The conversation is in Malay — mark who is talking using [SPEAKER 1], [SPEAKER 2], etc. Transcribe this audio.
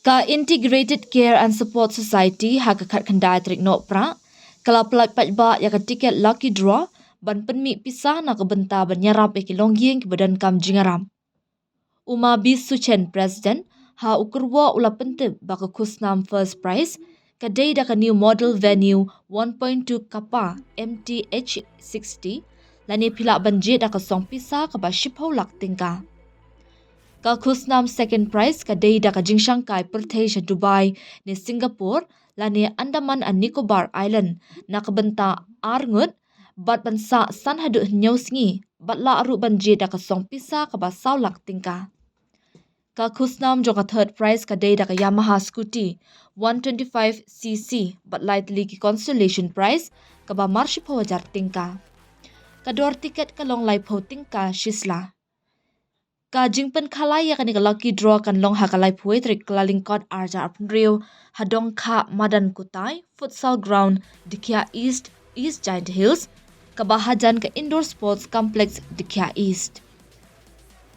[SPEAKER 1] Ka Integrated Care and Support Society ha ka khat khandai trik no pra kala plai ba ya ka ticket lucky draw ban penmi pisah na ka benta ban nyarap ke longyeng ke badan kam jingaram. Uma bis suchen president ha ukurwa ula pentip ba ka khusnam first prize ka day da ka new model venue 1.2 kapa MTH 60 lani phila banje da ka song pisah ka ba shipho lak tingka. Ka khusnam second prize ka day da ka jingshang kai Pyllait Dubai ni Singapore lani Andaman and Nicobar Island na ka benta arngut bat bansa san hadu nyausngi bat la aru banje da ka song pisah ka ba saulak tingka. Ka khusnam jo ka third prize ka day da ka Yamaha scooty 125cc bat lightly ki consolation prize ka ba marshipho jar tingka. Ka dor tiket ka long lai pho tingka shisla. Ka jingpen Meghalaya kan ka lucky draw kan long hakalai puetrik klalingkot arja apnrio hadong kha madan kutai futsal ground Dikhia East Giant Hills ka bahajan ka indoor sports complex Dikhia East.